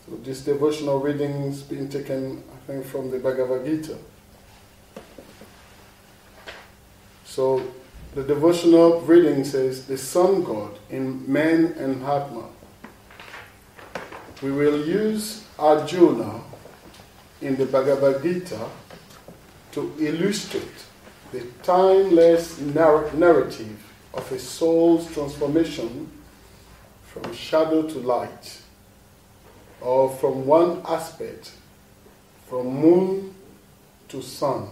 So this devotional reading is being taken, I think, from the Bhagavad Gita. So the devotional reading says, the Sun God in Men and Mahatmas. We will use Arjuna in the Bhagavad Gita to illustrate the timeless narrative of a soul's transformation from shadow to light, or from one aspect, from moon to sun.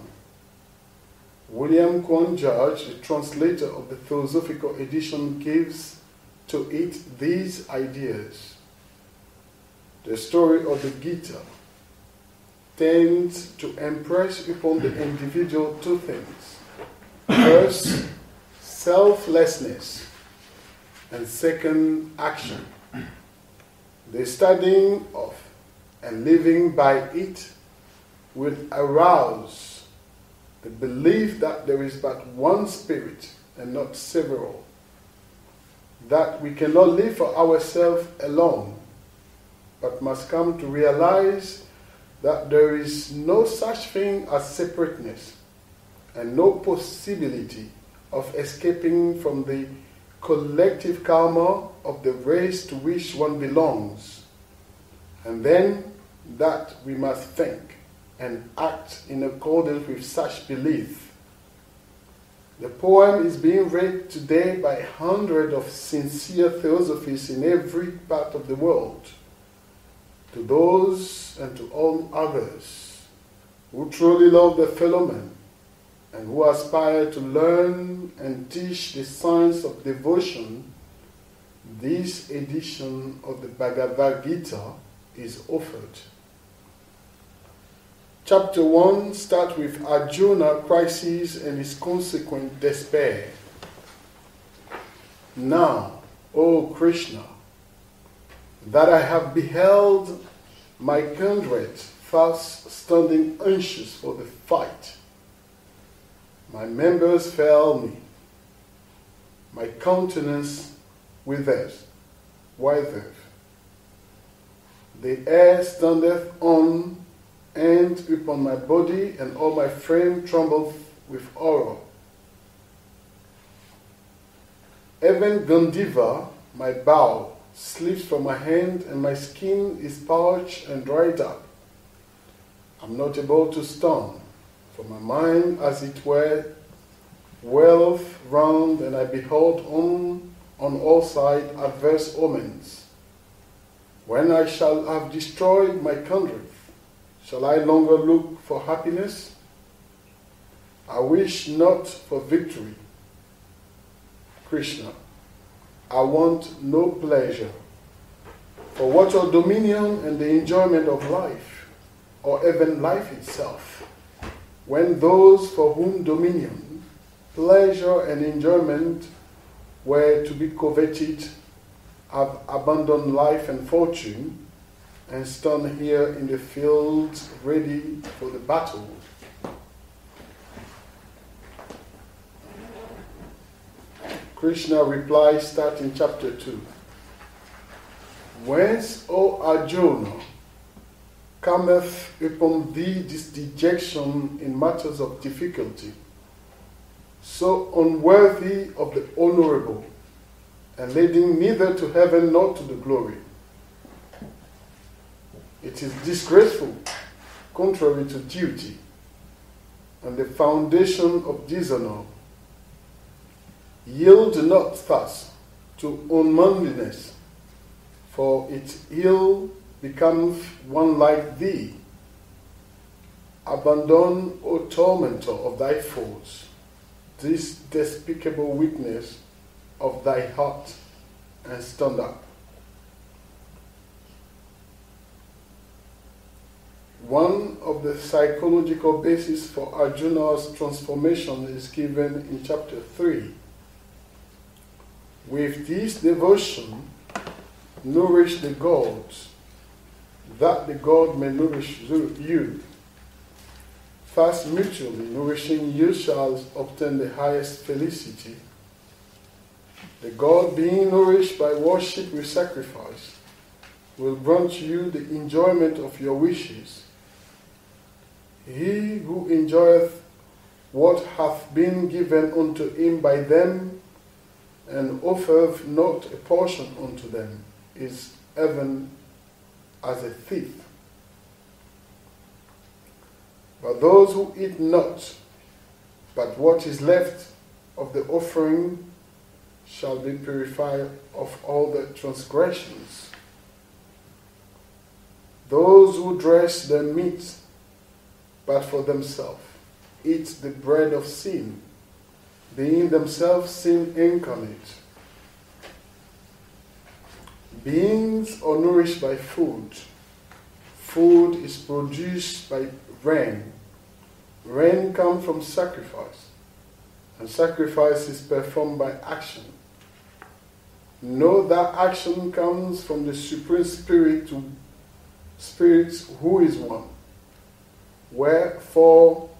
William Quan George, the translator of the Theosophical Edition, gives to it these ideas. The story of the Gita tends to impress upon the individual two things. First, selflessness, and second, action. The studying of and living by it will arouse the belief that there is but one spirit and not several, that we cannot live for ourselves alone, but must come to realize that there is no such thing as separateness and no possibility of escaping from the collective karma of the race to which one belongs, and then that we must think and act in accordance with such belief. The poem is being read today by hundreds of sincere theosophists in every part of the world. To those and to all others who truly love their fellow men and who aspire to learn and teach the science of devotion, this edition of the Bhagavad Gita is offered. Chapter 1 starts with Arjuna crisis and his consequent despair. Now, O Krishna, that I have beheld my kindred thus standing anxious for the fight, my members fail me, my countenance withereth. The air standeth on and upon my body, and all my frame trembleth with horror. Even Gandiva, my bow, slips from my hand, and my skin is parched and dried up. I'm not able to stand, for my mind, as it were, whirleth round, and I behold on all sides adverse omens. When I shall have destroyed my kindred, shall I longer look for happiness? I wish not for victory. Krishna, I want no pleasure. For what are dominion and the enjoyment of life, or even life itself, when those for whom dominion, pleasure, and enjoyment were to be coveted have abandoned life and fortune and stand here in the field ready for the battle? Krishna replies, starting chapter 2. Whence, O Arjuna, cometh upon thee this dejection in matters of difficulty, so unworthy of the honorable, and leading neither to heaven nor to the glory? It is disgraceful, contrary to duty, and the foundation of dishonor. Yield not thus to unmanliness, for its ill becometh one like thee. Abandon, O tormentor of thy foes, this despicable weakness of thy heart, and stand up. One of the psychological bases for Arjuna's transformation is given in chapter 3. With this devotion, nourish the gods, that the God may nourish you. Thus mutually nourishing, you shall obtain the highest felicity. The God being nourished by worship with sacrifice, will grant you the enjoyment of your wishes. He who enjoyeth what hath been given unto him by them, and offereth not a portion unto them, is even as a thief. But those who eat not, but what is left of the offering, shall be purified of all their transgressions. Those who dress their meat, but for themselves, eat the bread of sin, being themselves sin incarnate. Beings are nourished by food. Food is produced by rain. Rain comes from sacrifice, and sacrifice is performed by action. Know that action comes from the Supreme Spirit to spirits who is one. Wherefore,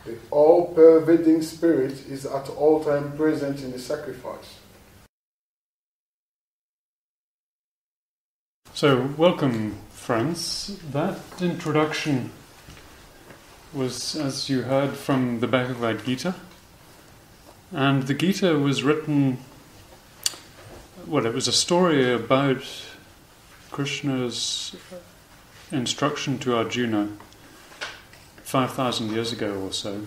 the all-pervading Spirit is at all time present in the sacrifice. So, welcome, friends. That introduction was, as you heard, from the Bhagavad Gita. And the Gita was written, well, it was a story about Krishna's instruction to Arjuna 5,000 years ago or so.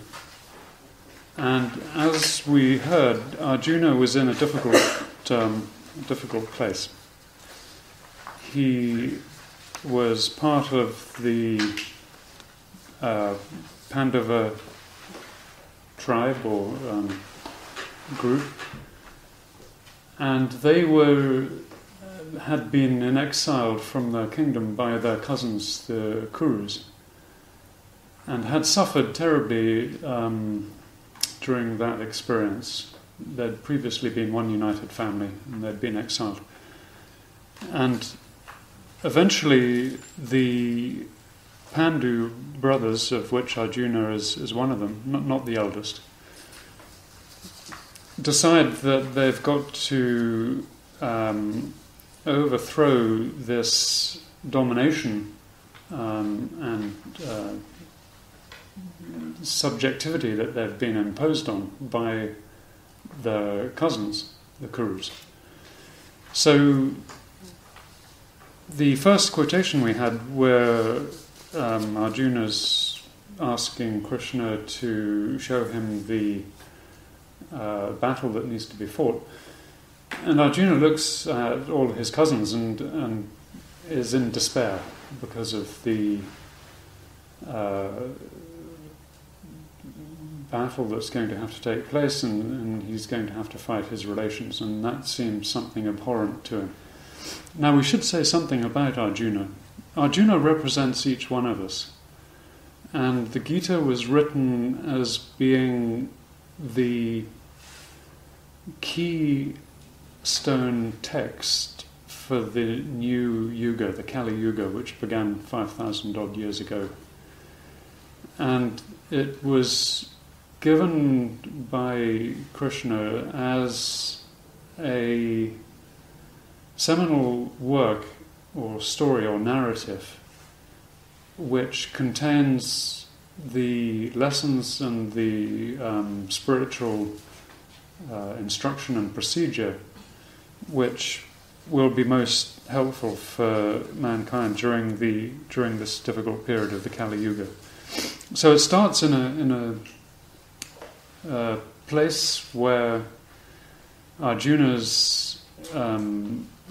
And as we heard, Arjuna was in a difficult place. He was part of the Pandava tribe or group, and they had been exiled from their kingdom by their cousins, the Kurus, and had suffered terribly during that experience. They'd previously been one united family, and they'd been exiled. And eventually the Pandu brothers, of which Arjuna is one of them, not the eldest, decide that they've got to overthrow this domination and subjectivity that they've been imposed on by the cousins, the Kurus. So the first quotation we had where Arjuna's asking Krishna to show him the battle that needs to be fought. And Arjuna looks at all his cousins and is in despair because of the battle that's going to have to take place, and he's going to have to fight his relations, and that seems something abhorrent to him. Now we should say something about Arjuna. Arjuna represents each one of us, and the Gita was written as being the keystone text for the new Yuga, the Kali Yuga, which began 5,000 odd years ago. And it was given by Krishna as a seminal work or story or narrative which contains the lessons and the spiritual instruction and procedure which will be most helpful for mankind during this difficult period of the Kali Yuga. So it starts in a place where Arjuna's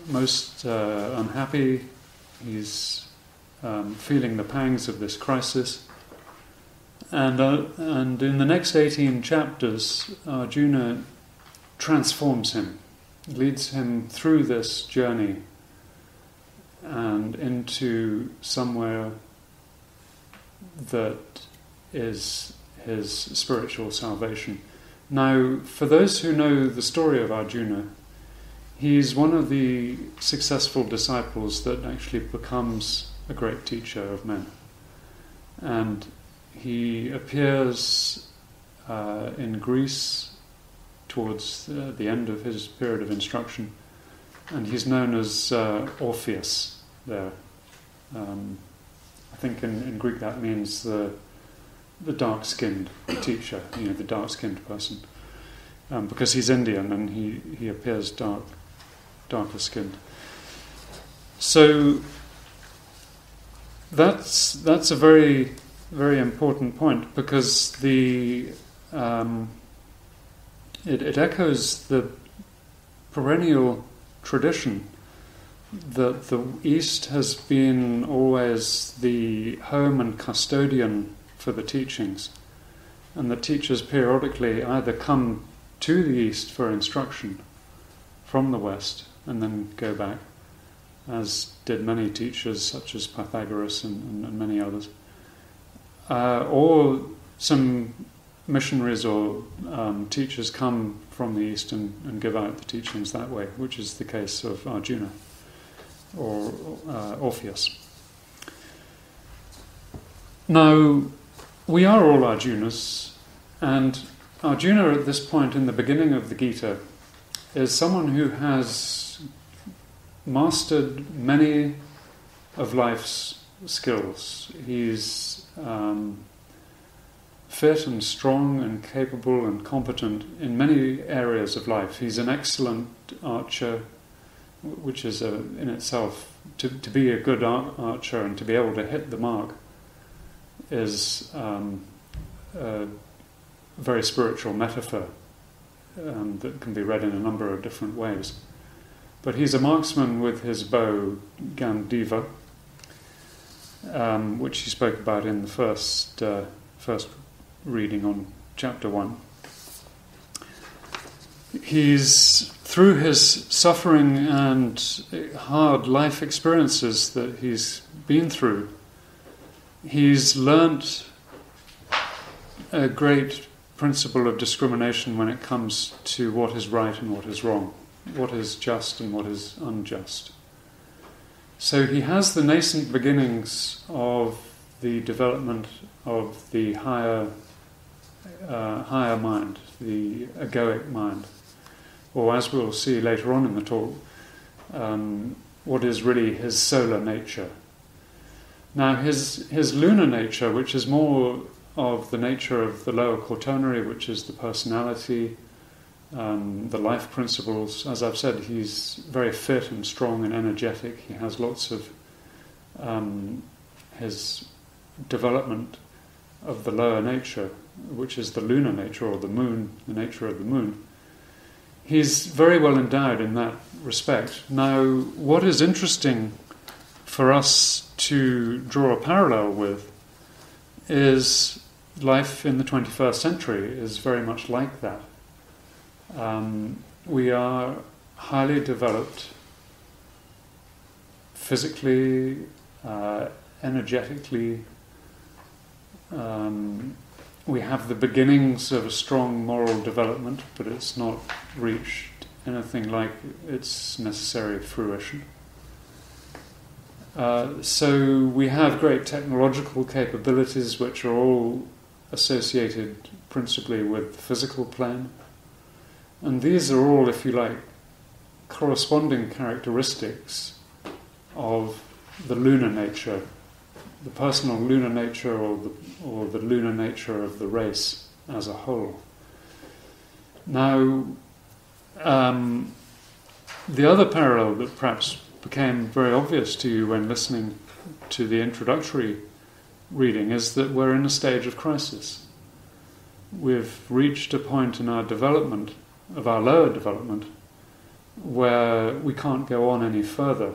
most unhappy. He's feeling the pangs of this crisis, and in the next 18 chapters, Arjuna transforms him, leads him through this journey and into somewhere that is his spiritual salvation. Now, for those who know the story of Arjuna, he's one of the successful disciples that actually becomes a great teacher of men. And he appears in Greece towards the end of his period of instruction, and he's known as Orpheus. there. I think in Greek that means the dark-skinned teacher, the dark-skinned person, because he's Indian and he appears darker skinned. So that's a very, very important point, because it echoes the perennial tradition that the East has been always the home and custodian for the teachings, and the teachers periodically either come to the East for instruction from the West and then go back, as did many teachers such as Pythagoras and many others, or some missionaries or teachers come from the East and give out the teachings that way, which is the case of Arjuna or Orpheus. Now, we are all Arjunas, and Arjuna at this point in the beginning of the Gita is someone who has mastered many of life's skills. He's fit and strong and capable and competent in many areas of life. He's an excellent archer, which is in itself, to be a good archer and to be able to hit the mark is a very spiritual metaphor that can be read in a number of different ways. But he's a marksman with his bow, Gandiva, which he spoke about in the first reading on chapter 1. He's, through his suffering and hard life experiences that he's been through, he's learnt a great principle of discrimination when it comes to what is right and what is wrong, what is just and what is unjust. So he has the nascent beginnings of the development of the higher mind, the egoic mind, or as we'll see later on in the talk, what is really his solar nature. Now his lunar nature, which is more of the nature of the lower quaternary, which is the personality, the life principles. As I've said, he's very fit and strong and energetic. He has lots of his development of the lower nature, which is the lunar nature, or the moon, the nature of the moon. He's very well endowed in that respect. Now, what is interesting for us to draw a parallel with is life in the 21st century is very much like that. We are highly developed physically, energetically. We have the beginnings of a strong moral development, but it's not reached anything like its necessary fruition. So we have great technological capabilities which are all associated principally with the physical plane. And these are all, if you like, corresponding characteristics of the lunar nature, the personal lunar nature or the lunar nature of the race as a whole. Now, the other parallel that perhaps became very obvious to you when listening to the introductory reading is that we're in a stage of crisis. We've reached a point in our development, of our lower development, where we can't go on any further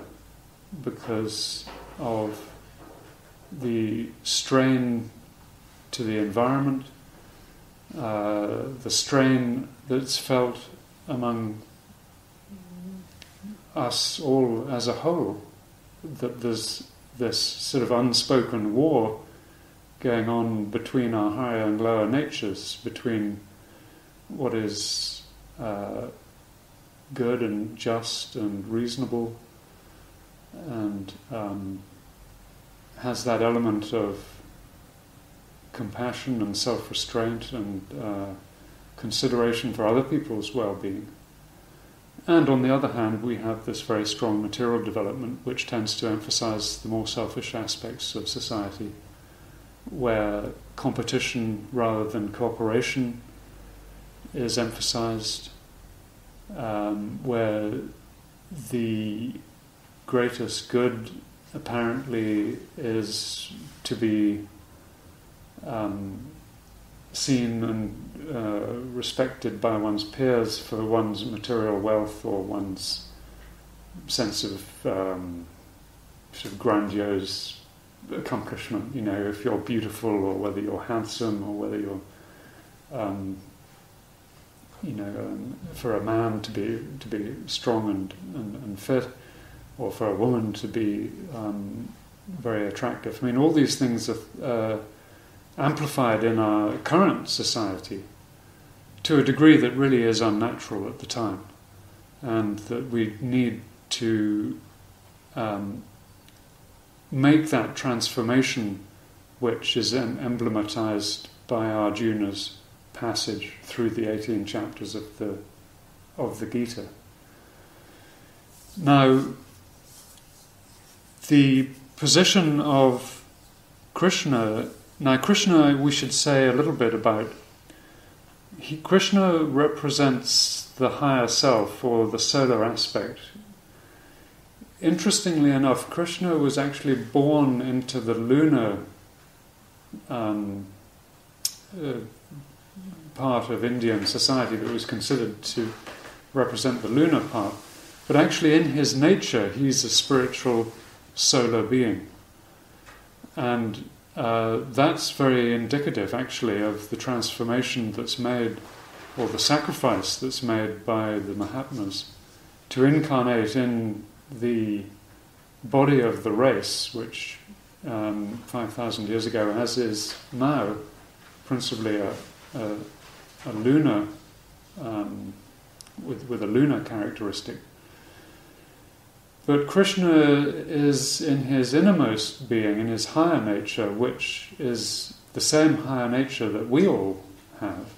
because of the strain to the environment, the strain that's felt among us all as a whole, that there's this sort of unspoken war going on between our higher and lower natures, between what is good and just and reasonable and has that element of compassion and self-restraint and consideration for other people's well-being, And on the other hand, we have this very strong material development which tends to emphasize the more selfish aspects of society, where competition rather than cooperation is emphasized, where the greatest good apparently is to be seen and respected by one's peers for one's material wealth or one's sense of sort of grandiose accomplishment. You know, if you're beautiful or whether you're handsome or whether you're, for a man to be strong and fit, or for a woman to be very attractive. I mean, all these things are amplified in our current society to a degree that really is unnatural at the time, and that we need to make that transformation, which is emblematized by Arjuna's passage through the 18 chapters of the Gita. Now, the position of Krishna. Now, Krishna, we should say a little bit about. Krishna represents the higher self, or the solar aspect. Interestingly enough, Krishna was actually born into the lunar part of Indian society that was considered to represent the lunar part. But actually, in his nature, he's a spiritual solar being. And that's very indicative, actually, of the transformation that's made, or the sacrifice that's made by the Mahatmas to incarnate in the body of the race, which 5,000 years ago, as is now, principally a lunar, with a lunar characteristic. But Krishna is in his innermost being, in his higher nature, which is the same higher nature that we all have.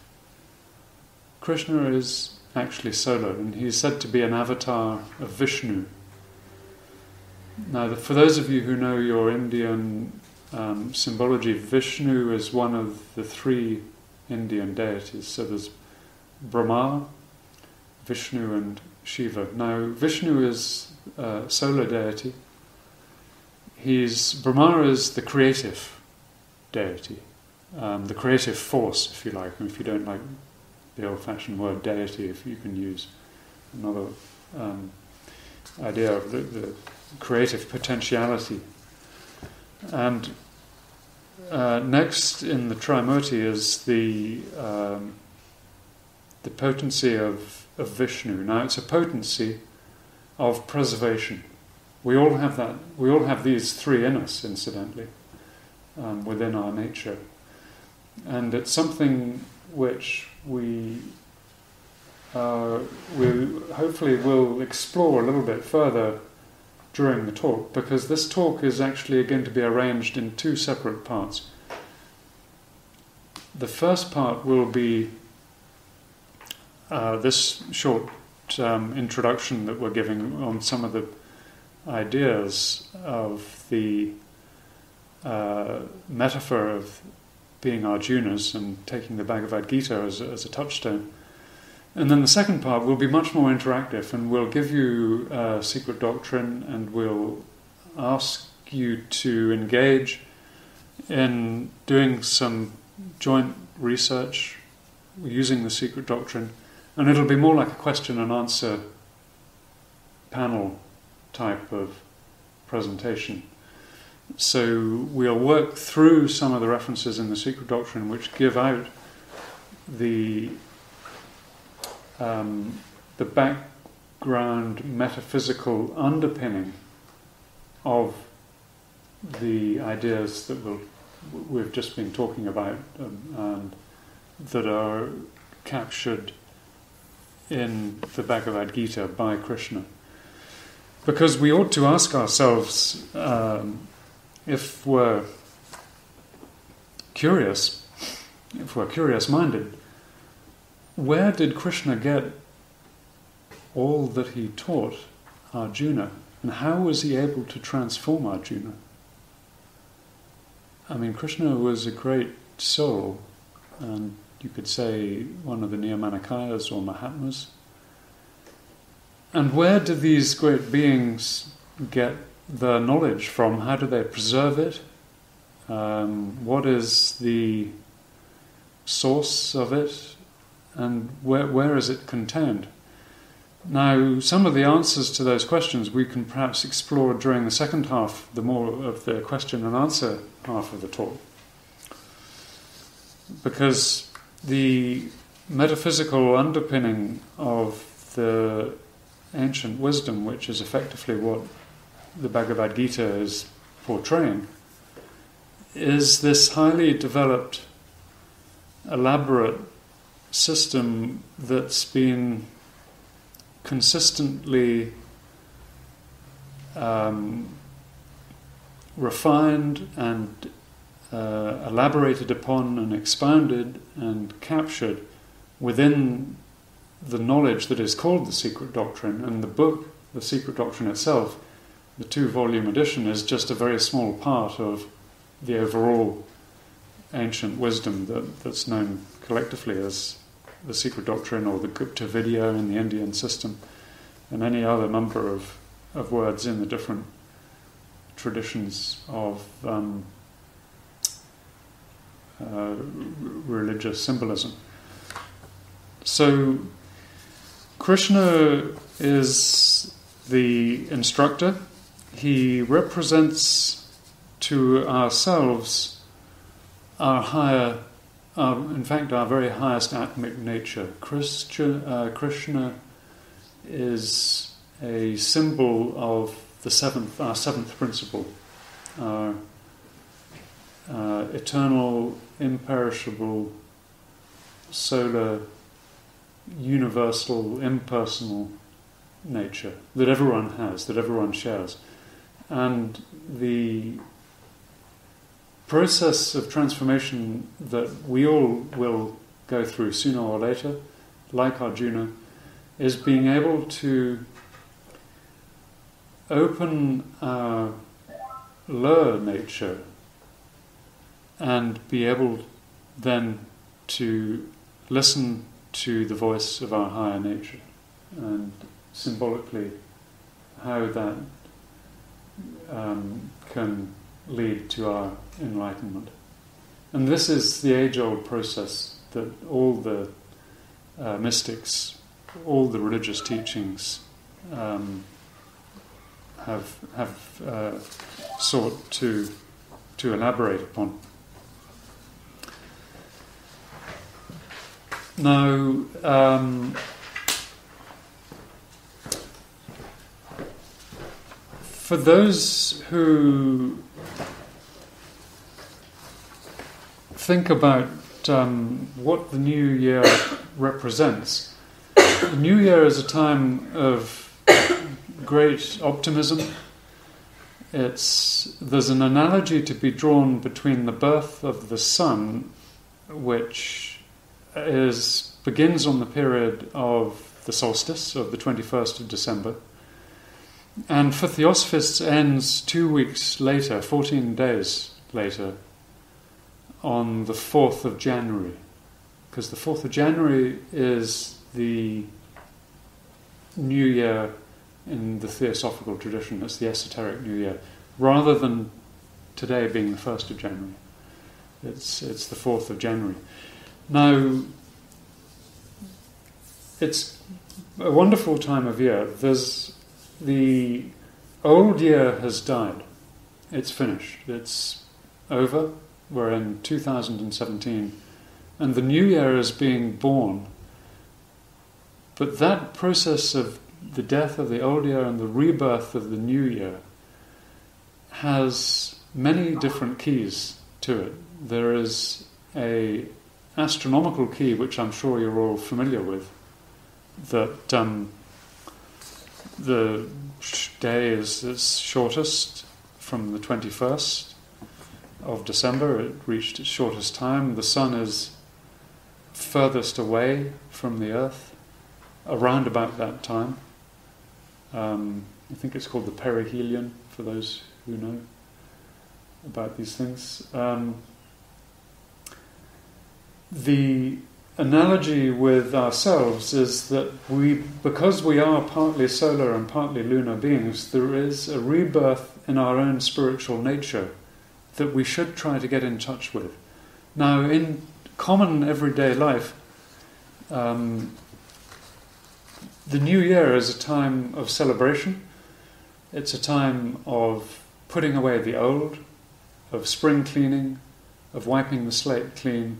Krishna is actually solar, and he's said to be an avatar of Vishnu. Now, for those of you who know your Indian symbology, Vishnu is one of the three Indian deities. So there's Brahma, Vishnu, and Shiva. Now, Vishnu is a solar deity. Brahma is the creative deity, the creative force, if you like. And if you don't like the old-fashioned word deity, if you can use another idea of the creative potentiality. And next in the Trimurti is the potency of Vishnu. Now, it's a potency of preservation. We all have that. We all have these three in us, incidentally, within our nature, and it's something which we hopefully will explore a little bit further during the talk, because this talk is actually going to be arranged in two separate parts. The first part will be this short introduction that we're giving on some of the ideas of the metaphor of being Arjunas and taking the Bhagavad Gita as a touchstone. And then the second part will be much more interactive, and we'll give you a secret doctrine, and we'll ask you to engage in doing some joint research using the secret doctrine, and it'll be more like a question and answer panel type of presentation. So we'll work through some of the references in the secret doctrine which give out the background metaphysical underpinning of the ideas that we've just been talking about, and that are captured in the Bhagavad Gita by Krishna. Because we ought to ask ourselves, if we're curious-minded, where did Krishna get all that he taught Arjuna. And how was he able to transform Arjuna? I mean, Krishna was a great soul, and you could say one of the Niyamanikayas or Mahatmas. And where do these great beings get their knowledge from? How do they preserve it? What is the source of it? And where is it contained? Now, some of the answers to those questions we can perhaps explore during the second half, the more of the question and answer half of the talk. Because the metaphysical underpinning of the ancient wisdom, which is effectively what the Bhagavad Gita is portraying, is this highly developed, elaborate system that's been consistently refined and elaborated upon and expounded and captured within the knowledge that is called the Secret Doctrine. And the book, the Secret Doctrine itself, the 2-volume edition, is just a very small part of the overall ancient wisdom that's known collectively as the Secret Doctrine, or the Gupta Vidya in the Indian system, and any other number of words in the different traditions of religious symbolism. So Krishna is the instructor. He represents to ourselves our very highest atmic nature. Krishna is a symbol of our seventh principle, our eternal, imperishable, solar, universal, impersonal nature that everyone has, that everyone shares. And the process of transformation that we all will go through sooner or later, like Arjuna, is being able to open our lower nature and be able then to listen to the voice of our higher nature, and symbolically how that can lead to our enlightenment. And this is the age-old process that all the mystics, all the religious teachings have sought to elaborate upon. Now, for those who think about what the new year represents, the new year is a time of great optimism. There's an analogy to be drawn between the birth of the sun, which begins on the period of the solstice of the 21st of December, and for Theosophists ends 2 weeks later, 14 days later, on the 4th of January, because the 4th of January is the New Year in the Theosophical tradition. It's the esoteric New Year, rather than today being the 1st of January. It's the 4th of January. Now, it's a wonderful time of year. The old year has died. It's finished. It's over. We're in 2017. And the new year is being born. But that process of the death of the old year and the rebirth of the new year has many different keys to it. There is a astronomical key, which I'm sure you're all familiar with, that the day is its shortest from the 21st of December. It reached its shortest time. The sun is furthest away from the earth around about that time. I think it's called the perihelion, for those who know about these things. The analogy with ourselves is that because we are partly solar and partly lunar beings, there is a rebirth in our own spiritual nature that we should try to get in touch with. Now, in common everyday life, the new year is a time of celebration. It's a time of putting away the old, of spring cleaning, of wiping the slate clean,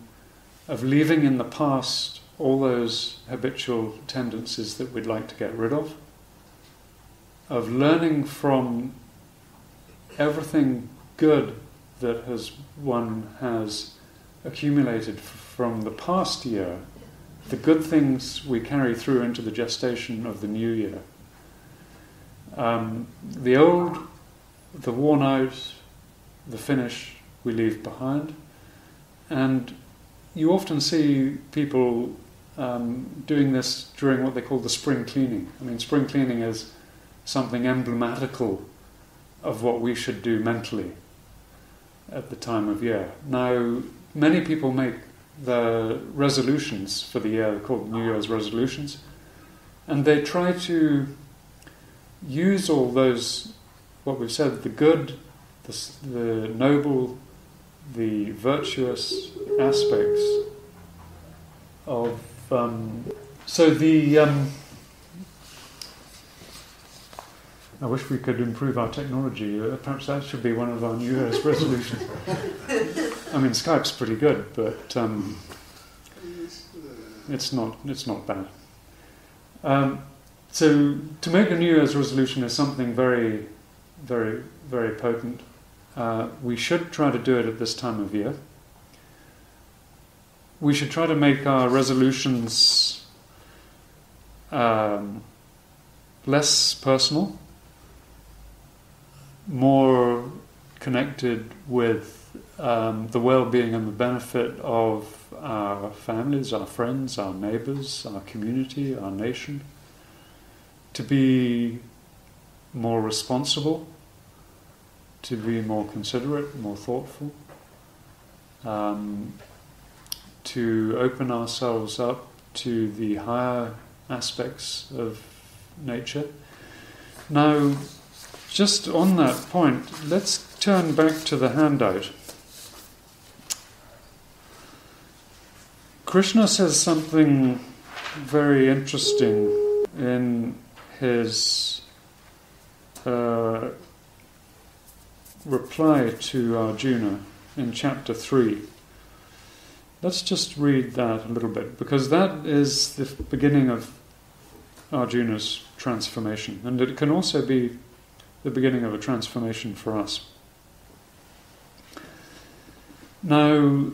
of leaving in the past all those habitual tendencies that we'd like to get rid of learning from everything good that one has accumulated from the past year, the good things we carry through into the gestation of the new year. The old, the worn out, the finish we leave behind. And you often see people doing this during what they call the spring cleaning. I mean, spring cleaning is something emblematical of what we should do mentally at the time of year. Now, many people make the resolutions for the year, called New Year's resolutions, and they try to use all those, what we've said, the good, the noble, the virtuous aspects of... I wish we could improve our technology. Perhaps that should be one of our New Year's resolutions. I mean, Skype's pretty good, but it's not bad. So to make a New Year's resolution is something very, very, very potent. We should try to do it at this time of year. We should try to make our resolutions less personal, more connected with the well-being and the benefit of our families, our friends, our neighbours, our community, our nation. To be more responsible, to be more considerate, more thoughtful, to open ourselves up to the higher aspects of nature. Now, just on that point, let's turn back to the handout. Krishna says something very interesting in his reply to Arjuna in chapter 3. Let's just read that a little bit, because that is the beginning of Arjuna's transformation, and it can also be the beginning of a transformation for us. Now,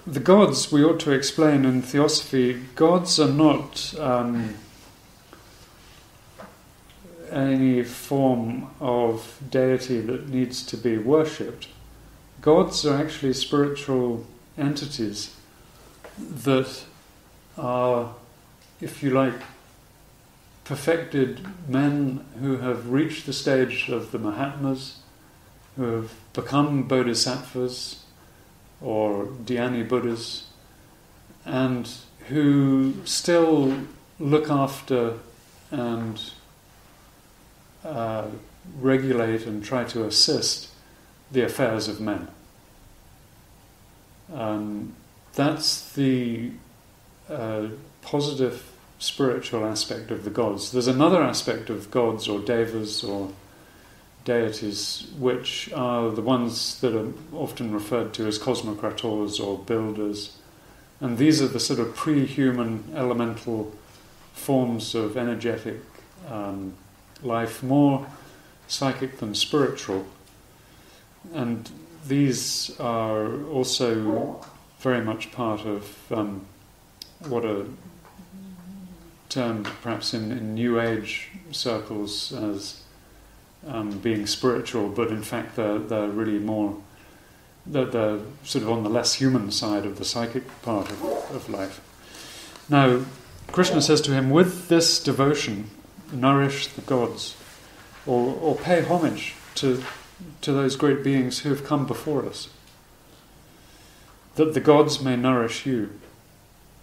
the gods, we ought to explain in theosophy, gods are not any form of deity that needs to be worshipped. Gods are actually spiritual entities that are, if you like, perfected men who have reached the stage of the Mahatmas, who have become bodhisattvas or dhyani Buddhas, and who still look after and regulate and try to assist the affairs of men. That's the positive spiritual aspect of the gods. There's another aspect of gods or devas or deities, which are the ones that are often referred to as cosmocrators or builders, and these are the sort of pre-human elemental forms of energetic life, more psychic than spiritual, and these are also very much part of what are termed perhaps in New Age circles as being spiritual, but in fact they're really more, they're sort of on the less human side of the psychic part of life. Now, Krishna says to him, with this devotion, nourish the gods, or pay homage to those great beings who have come before us, that the gods may nourish you.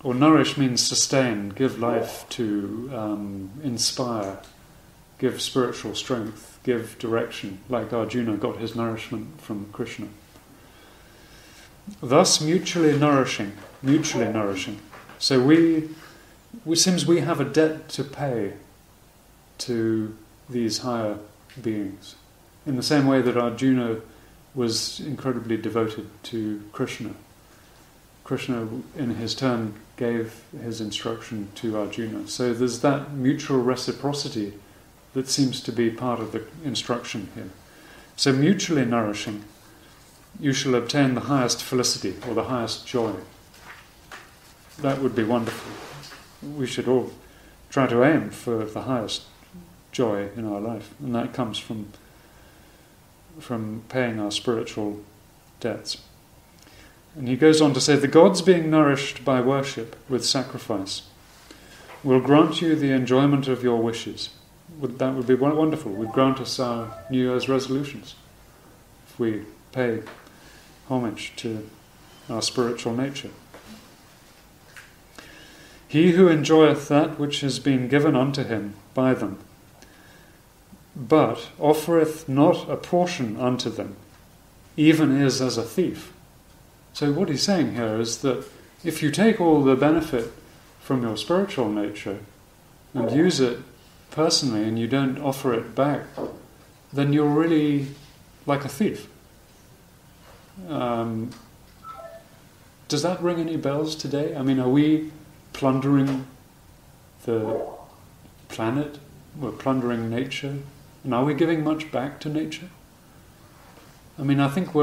Or nourish means sustain, give life to, inspire, give spiritual strength, give direction, like Arjuna got his nourishment from Krishna. Thus mutually nourishing. So we seems we have a debt to pay to these higher beings, in the same way that Arjuna was incredibly devoted to Krishna. Krishna, in his turn, gave his instruction to Arjuna. So there's that mutual reciprocity that seems to be part of the instruction here. So mutually nourishing, you shall obtain the highest felicity, or the highest joy. That would be wonderful. We should all try to aim for the highest joy in our life, and that comes from paying our spiritual debts. And he goes on to say, the gods being nourished by worship with sacrifice will grant you the enjoyment of your wishes. That would be wonderful. Would grant us our New Year's resolutions if we pay homage to our spiritual nature. He who enjoyeth that which has been given unto him by them, but offereth not a portion unto them, even is as a thief. So what he's saying here is that if you take all the benefit from your spiritual nature and use it personally and you don't offer it back, then you're really like a thief. Does that ring any bells today? I mean, are we plundering the planet? We're plundering nature? And are we giving much back to nature? I mean, I think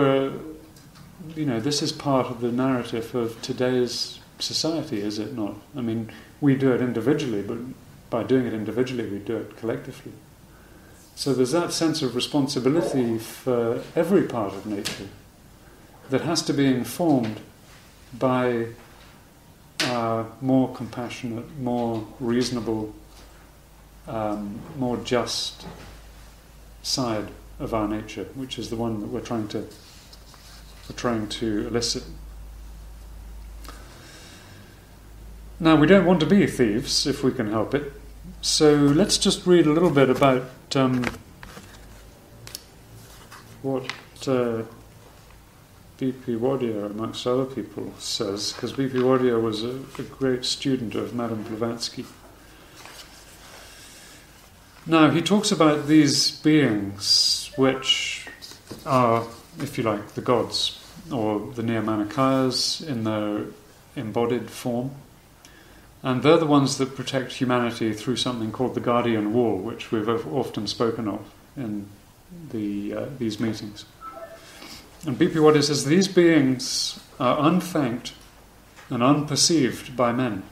this is part of the narrative of today's society, is it not? I mean, we do it individually, but by doing it individually, we do it collectively. So there's that sense of responsibility for every part of nature that has to be informed by a more compassionate, more reasonable, more just side of our nature, which is the one that we're trying to elicit. Now, we don't want to be thieves if we can help it, so let's just read a little bit about what B.P. Wadia, amongst other people, says, because B.P. Wadia was a great student of Madame Blavatsky. Now, he talks about these beings which are, if you like, the gods, or the Nyamanakayas in their embodied form. And they're the ones that protect humanity through something called the Guardian Wall, which we've often spoken of in these meetings. And B.P. Wadia says, these beings are unthanked and unperceived by men,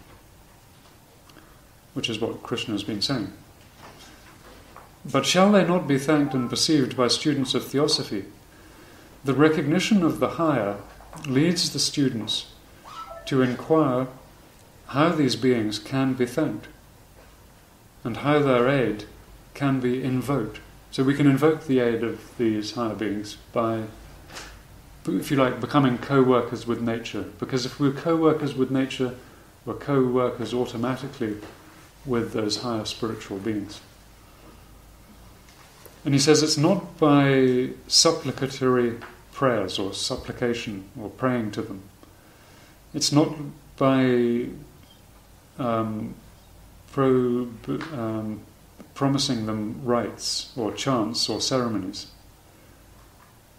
which is what Krishna has been saying. But shall they not be thanked and perceived by students of theosophy? The recognition of the higher leads the students to inquire how these beings can be thanked and how their aid can be invoked. So we can invoke the aid of these higher beings by, if you like, becoming co-workers with nature. Because if we're co-workers with nature, we're co-workers automatically with those higher spiritual beings. And he says it's not by supplicatory prayers or supplication or praying to them. It's not by promising them rites or chants or ceremonies.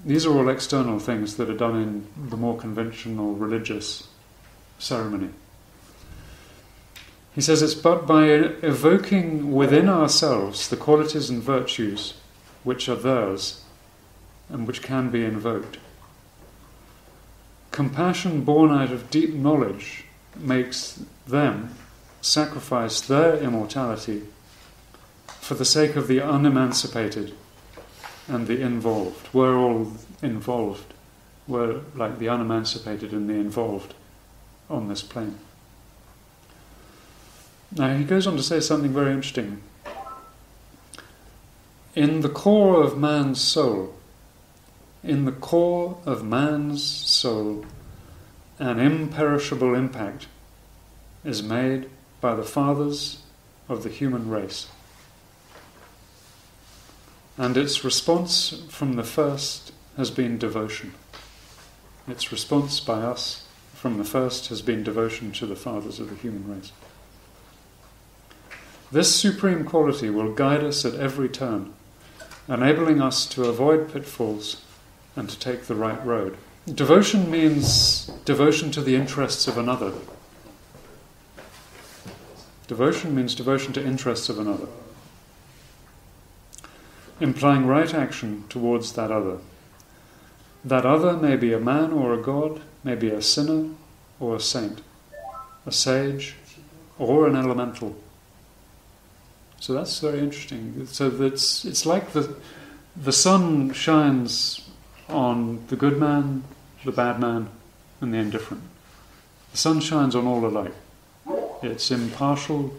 These are all external things that are done in the more conventional religious ceremony. He says it's but by evoking within ourselves the qualities and virtues which are theirs and which can be invoked. Compassion born out of deep knowledge makes them sacrifice their immortality for the sake of the unemancipated and the involved. We're all involved. We're like the unemancipated and the involved on this plane. Now he goes on to say something very interesting. In the core of man's soul, an imperishable impact is made by the fathers of the human race. And its response from the first has been devotion. Its response by us from the first has been devotion to the fathers of the human race. This supreme quality will guide us at every turn, enabling us to avoid pitfalls and to take the right road. Devotion means devotion to the interests of another. Devotion means devotion to interests of another, implying right action towards that other. That other may be a man or a god, may be a sinner or a saint, a sage or an elemental. So that's very interesting. So it's like the sun shines on the good man, the bad man, and the indifferent. The sun shines on all alike. It's impartial.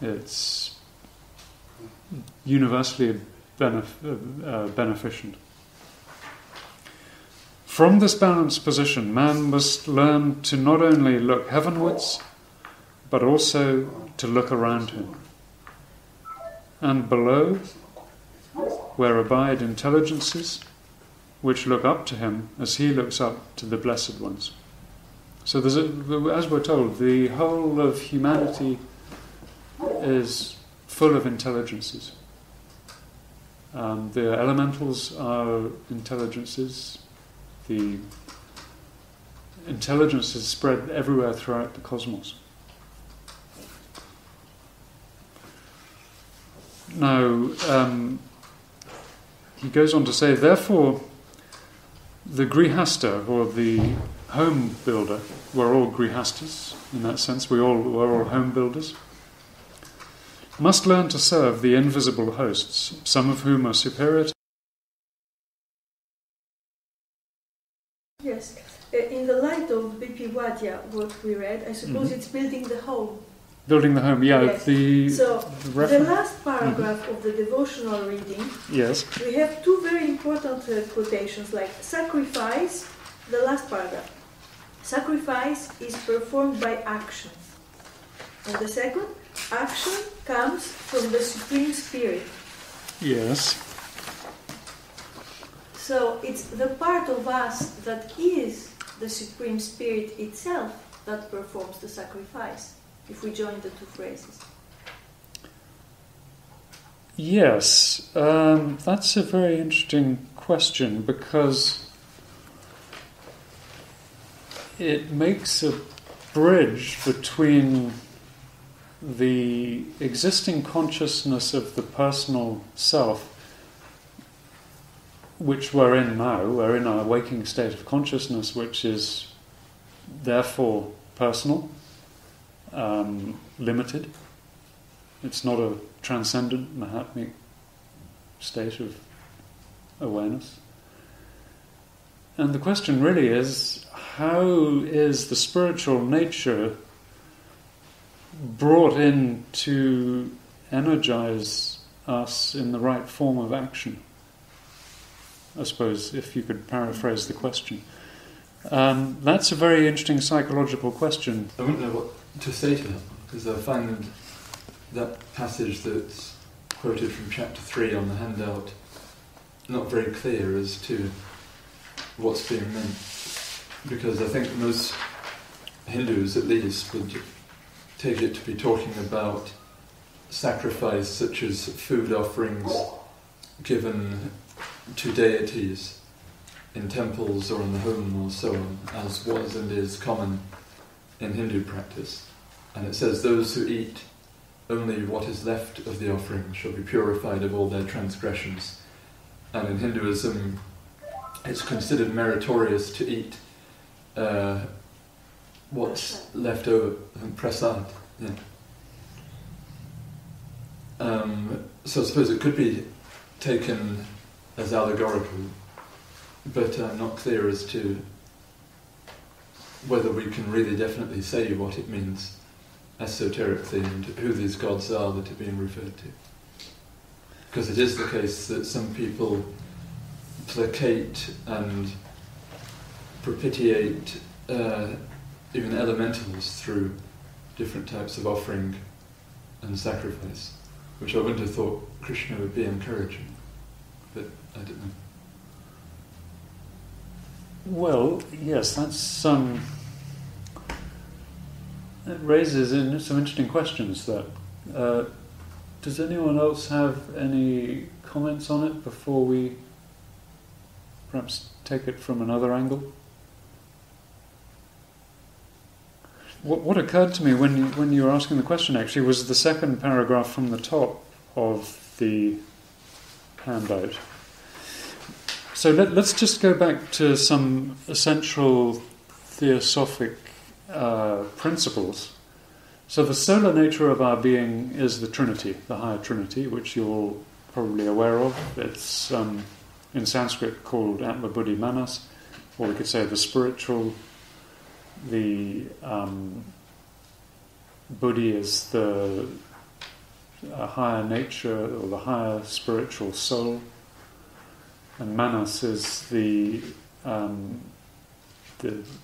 It's universally beneficent. From this balanced position, man must learn to not only look heavenwards, but also to look around him. And below, where abide intelligences, which look up to him as he looks up to the blessed ones. So as we're told, the whole of humanity is full of intelligences. The elementals are intelligences. The intelligence is spread everywhere throughout the cosmos. Now, he goes on to say, therefore, the grihasta, or the home builder, we're all grihastas in that sense, we're all home builders, must learn to serve the invisible hosts, some of whom are superior to... Yes. In the light of B.P. Wadhya, what we read, I suppose it's building the home. Building the home, yeah. Yes. The last paragraph of the devotional reading, yes, we have two very important quotations, like sacrifice, the last paragraph. Sacrifice is performed by action. And the second, action comes from the Supreme Spirit. Yes. So it's the part of us that is the Supreme Spirit itself that performs the sacrifice, if we join the two phrases. Yes, that's a very interesting question, because it makes a bridge between the existing consciousness of the personal self, which we're in now. We're in our waking state of consciousness, which is therefore personal, limited. It's not a transcendent, Mahatmic state of awareness. And the question really is, how is the spiritual nature brought in to energize us in the right form of action? I suppose, if you could paraphrase the question. That's a very interesting psychological question. I wouldn't know what to say to that, because I find that passage that's quoted from chapter 3 on the handout not very clear as to what's being meant. Because I think most Hindus, at least, would take it to be talking about sacrifice, such as food offerings given to deities in temples or in the home or so on, as was and is common in Hindu practice. And it says, those who eat only what is left of the offering shall be purified of all their transgressions. And in Hinduism, it's considered meritorious to eat what's left over, prasad. Yeah. So I suppose it could be taken as allegorical, but I'm not clear as to whether we can really definitely say what it means. esoterically into who these gods are that are being referred to. Because it is the case that some people placate and propitiate even elementals through different types of offering and sacrifice, which I wouldn't have thought Krishna would be encouraging, but I don't know. Well, yes, that's it raises some interesting questions. That does anyone else have any comments on it before we perhaps take it from another angle? What occurred to me when you were asking the question actually was the second paragraph from the top of the handout. So let's just go back to some essential theosophic principles. So the solar nature of our being is the Trinity, the higher Trinity, which you're probably aware of. It's in Sanskrit called Atma Buddhi Manas, or we could say the spiritual. The Buddhi is the higher nature or the higher spiritual soul, and Manas is the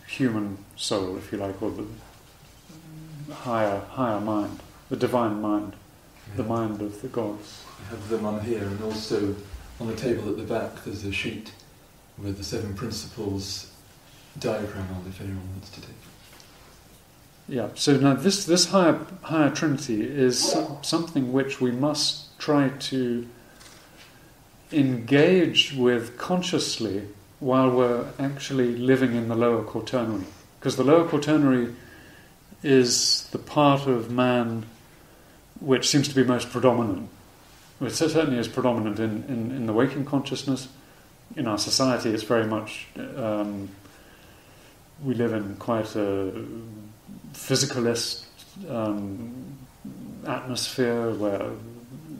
human soul, if you like, or the higher mind, the divine mind, the mind of the gods. I have them on here, and also on the table at the back there's a sheet with the 7 principles diagram on, if anyone wants to take it. Yeah, so now this higher Trinity is something which we must try to engage with consciously while we're actually living in the lower quaternary. Because the lower quaternary is the part of man which seems to be most predominant. It certainly is predominant in the waking consciousness. In our society it's very much... we live in quite a physicalist atmosphere where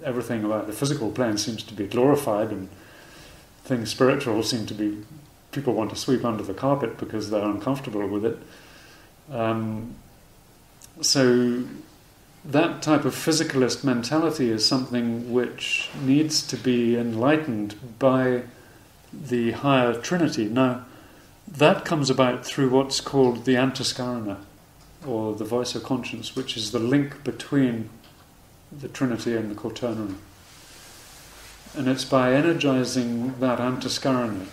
everything about the physical plane seems to be glorified, and things spiritual seem to be, people want to sweep under the carpet because they're uncomfortable with it. So that type of physicalist mentality is something which needs to be enlightened by the higher Trinity. Now, that comes about through what's called the antaskarana, or the voice of conscience, which is the link between the Trinity and the quaternary. And it's by energizing that antaskarana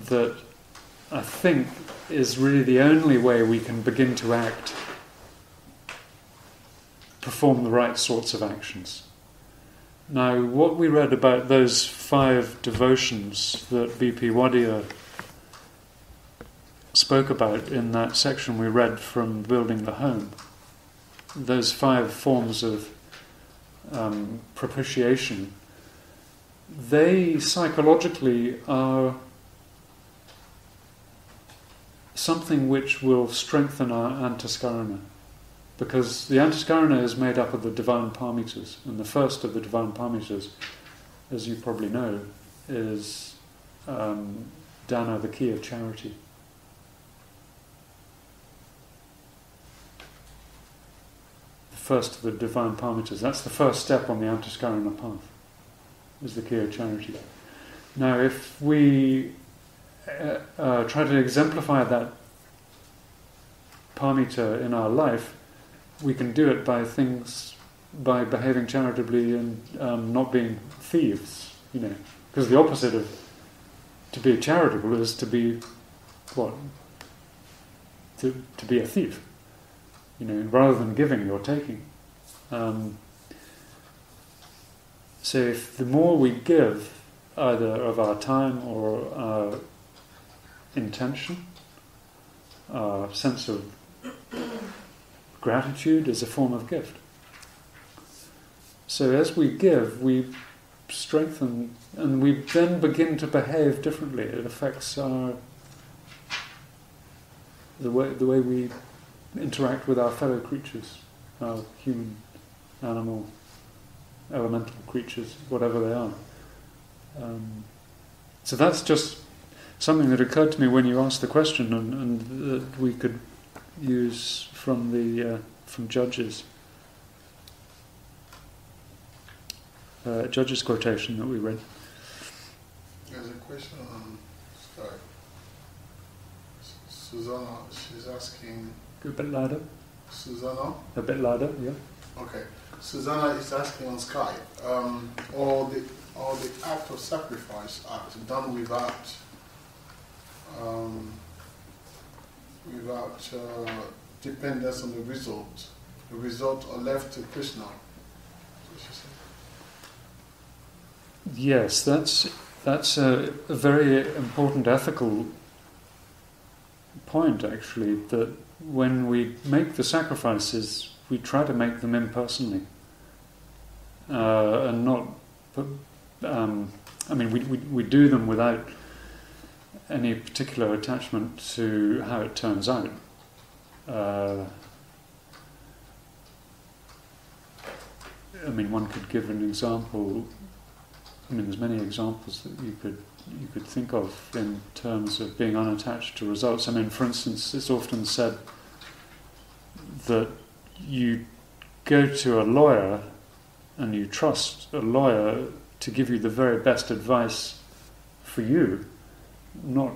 that I think is really the only way we can begin to act, perform the right sorts of actions. Now, what we read about those 5 devotions that B.P. Wadia spoke about in that section we read from Building the Home, those 5 forms of propitiation, they psychologically are something which will strengthen our antaskarana, because the antaskarana is made up of the divine paramitas, and the first of the divine paramitas, as you probably know, is dana, the key of charity. First of the divine paramitas. That's the first step on the antaskarana path, is the key of charity. Now, if we try to exemplify that paramita in our life, we can do it by behaving charitably and not being thieves, because the opposite of to be charitable is to be what? To be a thief. Rather than giving, you're taking. So if the more we give, either of our time or our intention, our sense of gratitude is a form of gift. So as we give, we strengthen, and we then begin to behave differently. It affects the way we interact with our fellow creatures, our human, animal, elemental creatures, whatever they are. So that's just something that occurred to me when you asked the question, and that we could use from Judges. Judges quotation that we read. There's a question on Skype. Susanna, she's asking. A bit louder. Susanna? A bit louder, yeah. Okay. Susanna is asking on Skype. All the act of sacrifice act done without dependence on the result. The result are left to Krishna. Yes, that's a very important ethical point, actually, that when we make the sacrifices, we try to make them impersonally, and not put, we do them without any particular attachment to how it turns out. One could give an example. There's many examples that you could think of in terms of being unattached to results. For instance, it's often said that you go to a lawyer and you trust a lawyer to give you the very best advice for you, not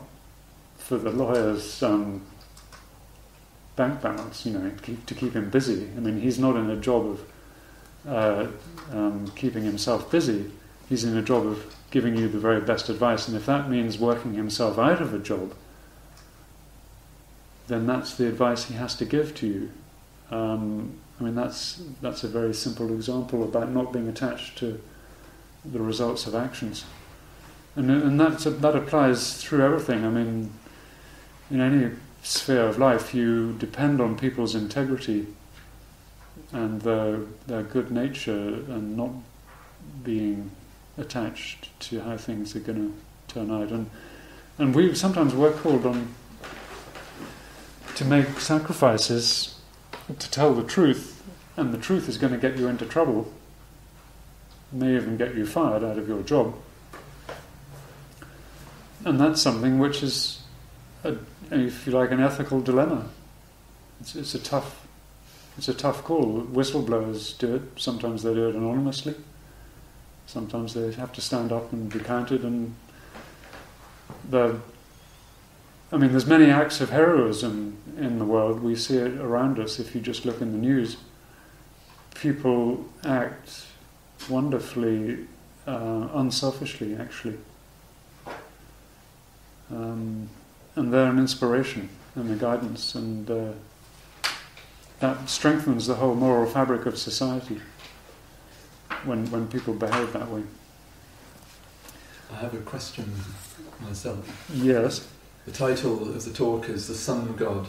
for the lawyer's bank balance, to keep him busy. He's not in a job of keeping himself busy. He's in a job of giving you the very best advice, and if that means working himself out of a job, then that's the advice he has to give to you. That's a very simple example about not being attached to the results of actions, and that applies through everything. In any sphere of life, you depend on people's integrity and their good nature, and not being attached to how things are going to turn out. And we're called on to make sacrifices to tell the truth, and the truth is going to get you into trouble. It may even get you fired out of your job. And that's something which is, if you like, an ethical dilemma. It's a tough call. Whistleblowers do it. Sometimes they do it anonymously. Sometimes they have to stand up and be counted, and there's many acts of heroism in the world. We see it around us if you just look in the news. People act wonderfully, unselfishly, actually. And they're an inspiration and a guidance, and that strengthens the whole moral fabric of society. When people behave that way. I have a question myself. Yes. The title of the talk is The Sun God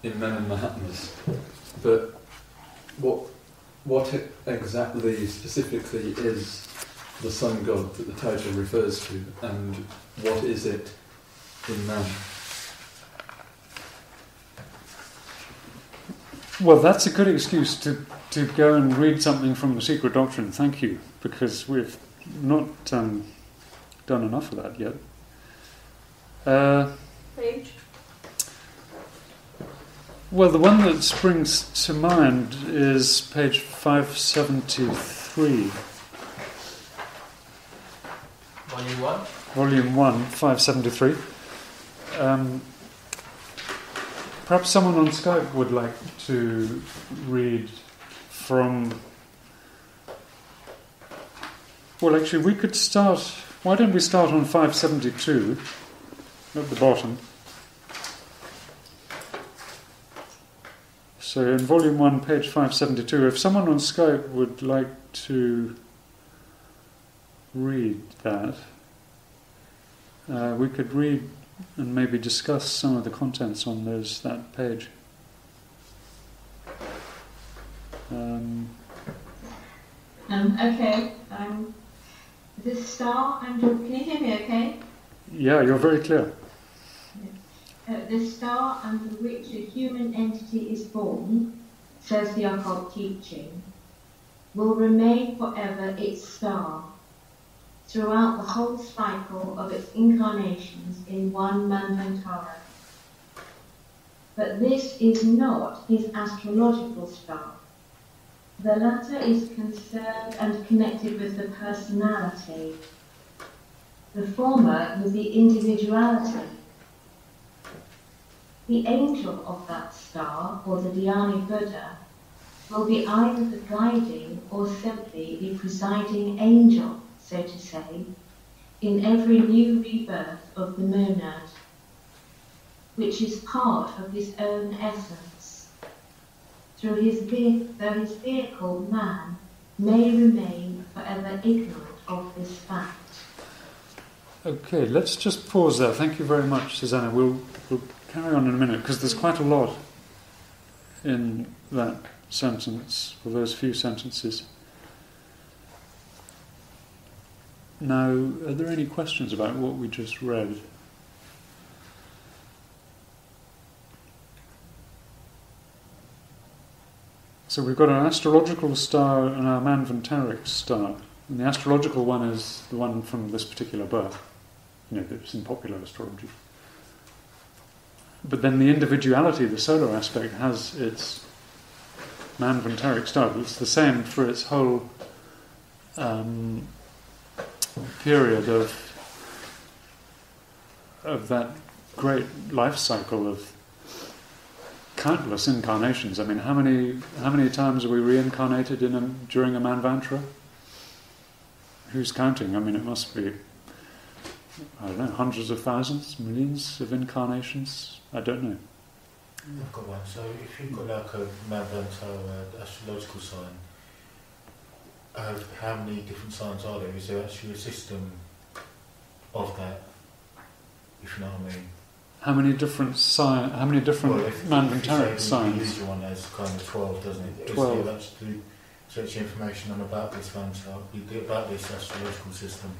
in Men and Mahatmas. But what exactly, specifically, is the Sun God that the title refers to, and what is it in man? Well, that's a good excuse to go and read something from the Secret Doctrine. Thank you, because we've not done enough of that yet. Page? Well, the one that springs to mind is page 573. Volume 1? Volume 1, 573. Perhaps someone on Skype would like to read from... Well, actually, we could start... Why don't we start on 572 at the bottom? So in Volume 1, page 572, if someone on Skype would like to read that, we could read and maybe discuss some of the contents on that page. Okay. The star, can you hear me okay? Yeah, you're very clear. The star under which a human entity is born, says the occult teaching, will remain forever its star throughout the whole cycle of its incarnations in one Manvantara. but this is not his astrological star. The latter is concerned and connected with the personality, the former with the individuality. The angel of that star, or the Dhyani Buddha, will be either the guiding or simply the presiding angel, so to say, in every new rebirth of the monad, which is part of his own essence. Though his vehicle, man, may remain forever ignorant of this fact. Okay, let's just pause there. Thank you very much, Susanna. We'll carry on in a minute, because there's quite a lot in that sentence, or those few sentences. Now, are there any questions about what we just read? So we've got an astrological star and a manvantaric star. And the astrological one is the one from this particular birth. It's in popular astrology. But then the individuality, the solar aspect, has its manvantaric star. It's the same for its whole period of that great life cycle of countless incarnations. I mean, how many times are we reincarnated during a manvantara? Who's counting? I mean, it must be, I don't know, hundreds of thousands, millions of incarnations. I don't know. I've got one. So if you've got like a manvantara astrological sign, how many different signs are there? Is there actually a system of that? If you know what I mean. How many different manvantaric signs? The usual one has kind of 12, doesn't it? 12. Is there actually search information on about this about this astrological system?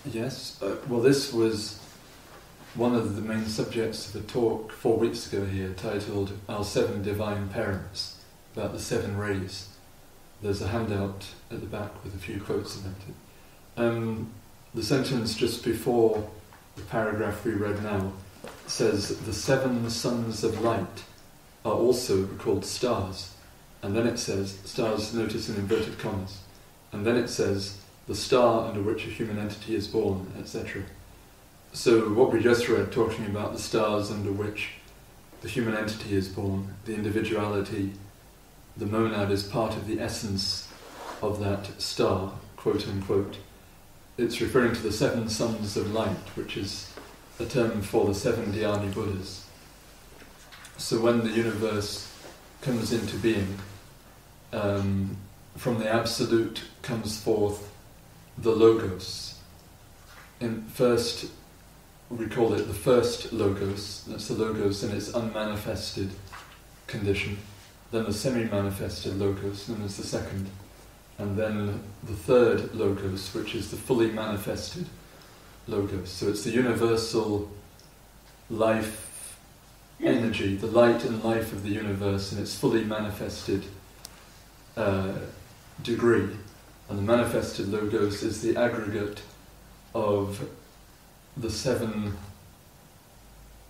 Yes. Well, this was one of the main subjects of a talk 4 weeks ago here, titled "Our 7 Divine Parents," about the 7 rays. There's a handout at the back with a few quotes about it. The sentence just before the paragraph we read now says, "The 7 sons of light are also called stars." And then it says, stars, notice in inverted commas, and then it says, "the star under which a human entity is born," etc. So what we just read, talking about the stars under which the human entity is born, the individuality, the monad is part of the essence of that star, quote unquote. It's referring to the 7 sons of light, which is a term for the 7 Dhyani Buddhas. So when the universe comes into being, from the Absolute comes forth the Logos. First, we call it the first Logos. That's the Logos in its unmanifested condition. Then the semi-manifested Logos, known as the second. And then the third Logos, which is the fully manifested Logos. So it's the universal life energy, the light and life of the universe in its fully manifested degree. And the manifested Logos is the aggregate of the 7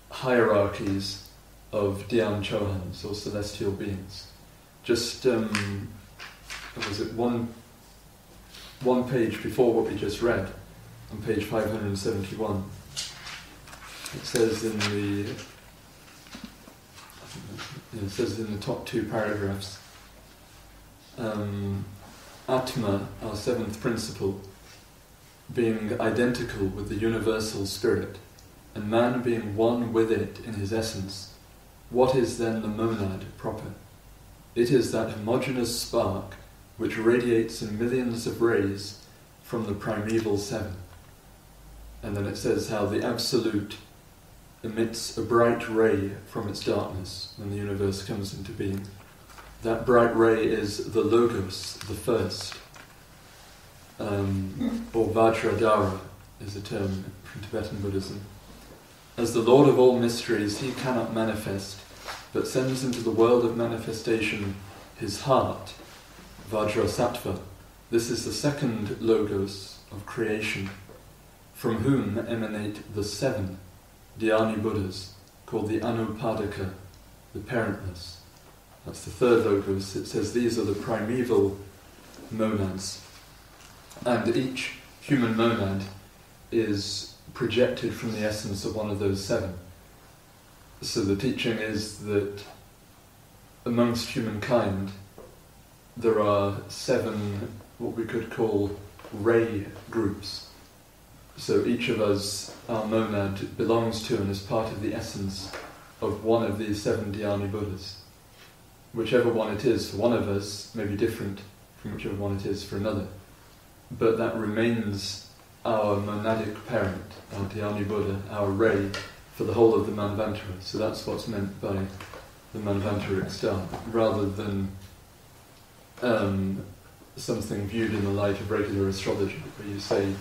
hierarchies of Dhyan Chohans, or celestial beings. Just was it one page before what we just read, on page 571. It says in the top 2 paragraphs, Atma, our 7th principle, being identical with the universal spirit, and man being one with it in his essence, what is then the monad proper? It is that homogeneous spark which radiates in millions of rays from the primeval 7. And then it says how the Absolute emits a bright ray from its darkness when the universe comes into being. That bright ray is the Logos, the first, or Vajradhara is a term from Tibetan Buddhism. As the Lord of all mysteries, he cannot manifest, but sends into the world of manifestation his heart, Vajrasattva. This is the second Logos of creation, from whom emanate the 7 Dhyani Buddhas called the Anupadaka, the parentless. That's the third logos. It says these are the primeval monads. And each human monad is projected from the essence of one of those seven. So the teaching is that amongst humankind there are seven what we could call ray groups. So each of us, our monad, belongs to and is part of the essence of one of these seven Dhyani Buddhas. Whichever one it is for one of us may be different from whichever one it is for another. But that remains our monadic parent, our Dhyani Buddha, our ray, for the whole of the Manvantara. So that's what's meant by the Manvantaric star, rather than something viewed in the light of regular astrology, where you say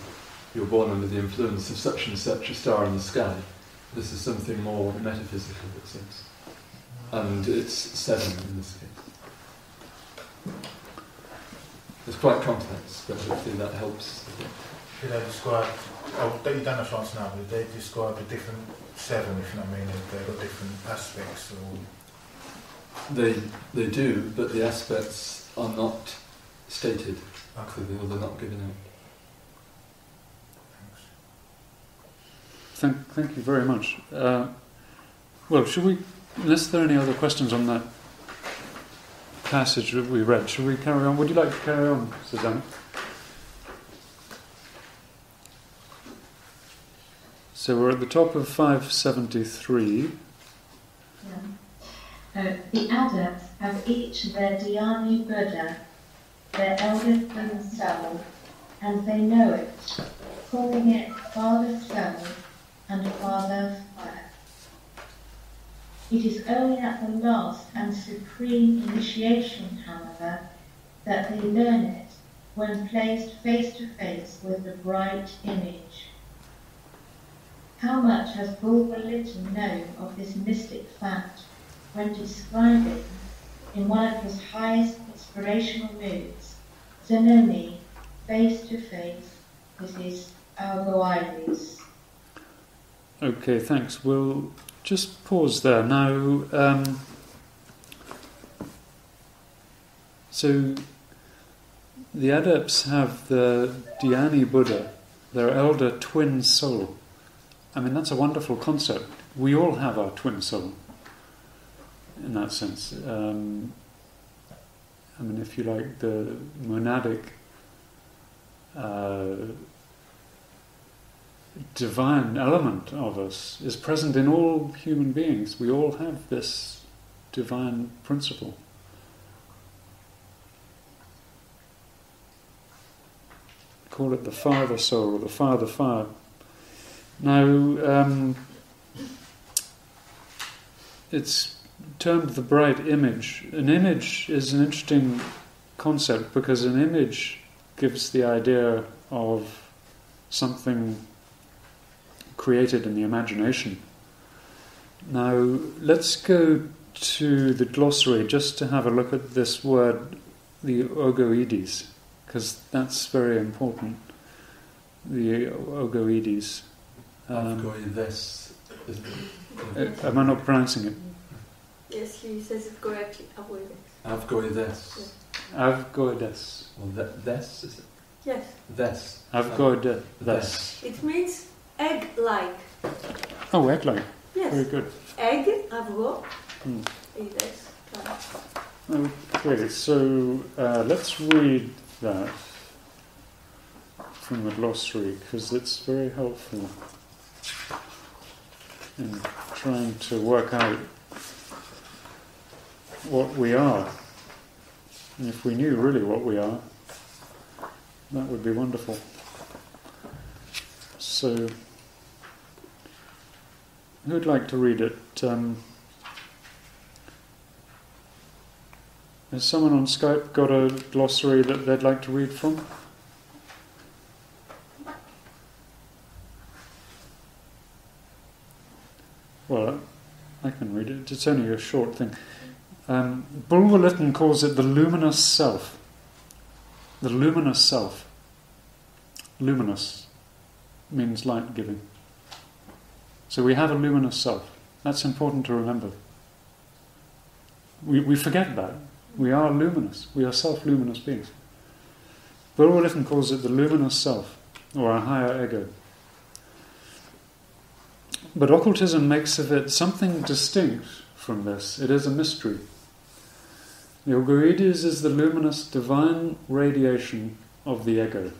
you're born under the influence of such and such a star in the sky. This is something more metaphysical, it seems. And it's seven in this case. It's quite complex, but hopefully that helps. Did they describe, you don't have to answer now, but did they describe the different seven, if you know what I mean, if they've got different aspects? Or They do, but the aspects are not stated, okay. or they're not given out. Thank you very much. Well, should we, unless there are any other questions on that passage that we read, should we carry on? Would you like to carry on, Suzanne? So we're at the top of 573. The adepts have each their Dhyani Buddha, their eldest themselves, and they know it, calling it Father Self and Father Fire. It is only at the last and supreme initiation, however, that they learn it when placed face to face with the bright image. How much has Bulwer Lytton known of this mystic fact when describing, in one of his highest inspirational moods, Zanoni face to face with his Algoides? Okay, thanks. We'll just pause there. Now, so the adepts have the Dhyani Buddha, their elder twin soul. I mean, that's a wonderful concept. We all have our twin soul, in that sense. I mean, if you like, the monadic divine element of us is present in all human beings. We all have this divine principle. Call it the Father Soul or the Father Fire. Now, it's termed the bright image. An image is an interesting concept because an image gives the idea of something created in the imagination. Now, let's go to the glossary just to have a look at this word, the ogoides, because that's very important. The ogoides. Avgoides, isn't it? Am I not pronouncing it? Yes, he says it correctly. Avoid it. Avgoides. Avgoides. Well, this is it? Yes. This. Avgoides. It means egg-like. Oh, egg-like. Yes. Very good. Egg, avgo, Mm. ides. Okay, so let's read that from the glossary because it's very helpful in trying to work out what we are. And if we knew really what we are, that would be wonderful. So, who'd like to read it? Has someone on Skype got a glossary that they'd like to read from? Well, I can read it. It's only a short thing. Bulwer Lytton calls it the luminous self. The luminous self. Luminous means light giving. So we have a luminous self. That's important to remember. We forget that. We are luminous. We are self-luminous beings. Burwellitten calls it the luminous self, or a higher ego. But occultism makes of it something distinct from this. It is a mystery. The Yogoides is the luminous divine radiation of the ego,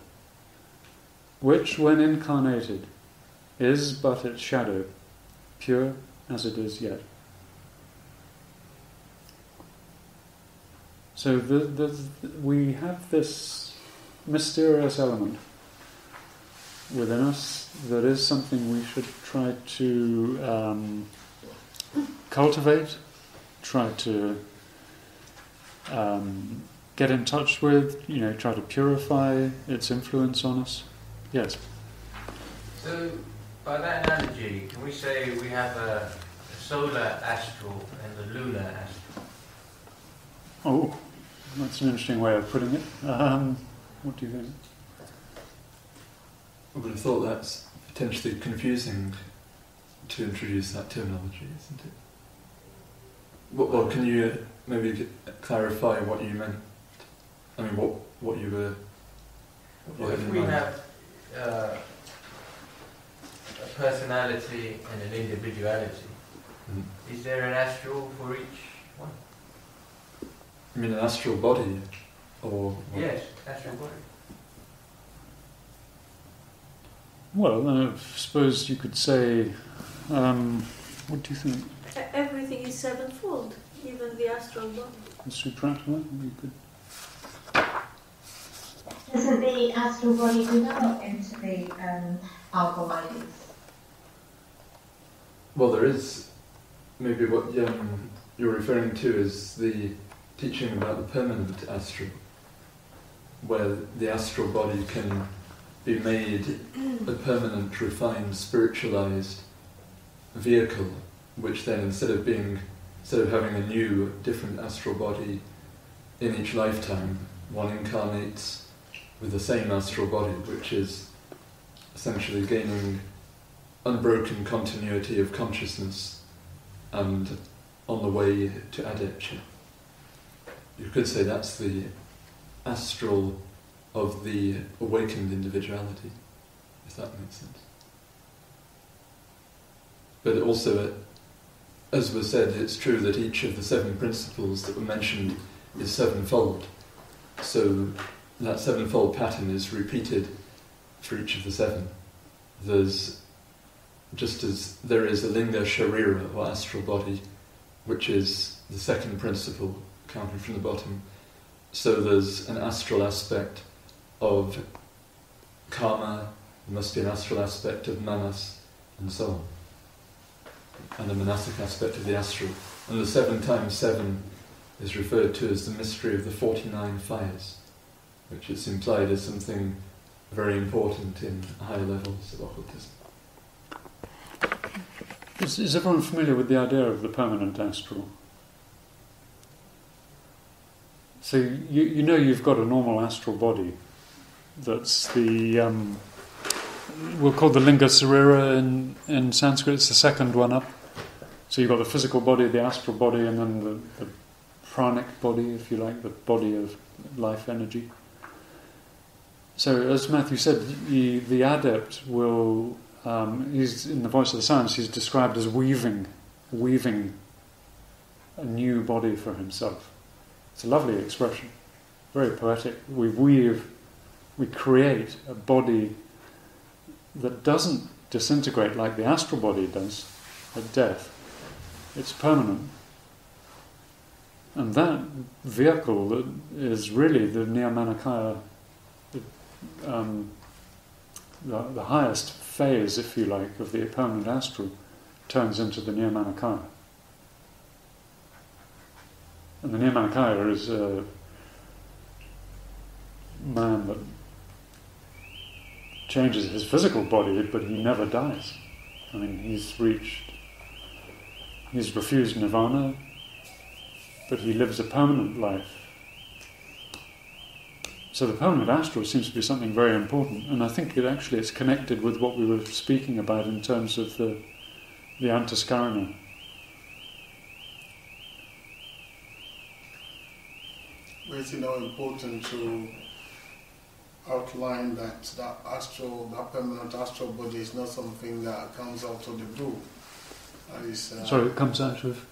which, when incarnated, is but its shadow, pure as it is yet. So we have this mysterious element within us that is something we should try to cultivate, try to get in touch with, try to purify its influence on us. Yes? So, by that analogy, can we say we have a solar astral and a lunar astral? Oh, that's an interesting way of putting it. What do you think? I would have thought that's potentially confusing to introduce that terminology, isn't it? Well, can you maybe clarify what you meant? I mean, what you were... Well, if we have a personality and an individuality, is there an astral for each one? You mean an astral body? Or what? Yes, astral body. Well, I suppose you could say, what do you think? Everything is sevenfold, even the astral body. Mr. Pratma, you could... Doesn't the astral body develop into the algoides? Well, there is maybe what you're referring to is the teaching about the permanent astral, where the astral body can be made a permanent, refined, spiritualized vehicle, which then instead of having a new, different astral body in each lifetime, one incarnates with the same astral body, which is essentially gaining unbroken continuity of consciousness and on the way to adeption. You could say that's the astral of the awakened individuality, if that makes sense. But also, as was said, it's true that each of the 7 principles that were mentioned is sevenfold. So that sevenfold pattern is repeated for each of the 7. There's, just as there is a linga sharira, or astral body, which is the 2nd principle, counting from the bottom, so there's an astral aspect of karma, there must be an astral aspect of manas, and so on. And a monastic aspect of the astral. And the 7 times 7 is referred to as the mystery of the 49 fires, which is implied as something very important in higher levels of occultism. Is everyone familiar with the idea of the permanent astral? So you've got a normal astral body. That's the we'll call the linga sarira in Sanskrit. It's the 2nd one up. So you've got the physical body, the astral body, and then the pranic body, if you like, the body of life energy. So as Matthew said, the adept will, he's in the Voice of the Science, he's described as weaving a new body for himself. It's a lovely expression, very poetic. We create a body that doesn't disintegrate like the astral body does at death. It's permanent. And that vehicle that is really the Nyamanakaya, the highest phase, if you like, of the permanent astral, turns into the Nyamanakaya. And the Nyamanakaya is a man that changes his physical body, but he never dies. I mean, he's refused nirvana, but he lives a permanent life. So the permanent astral seems to be something very important, and I think it's connected with what we were speaking about in terms of the the antaskarana. But it's important to outline that that permanent astral body is not something that comes out of the blue. Sorry, it comes out of...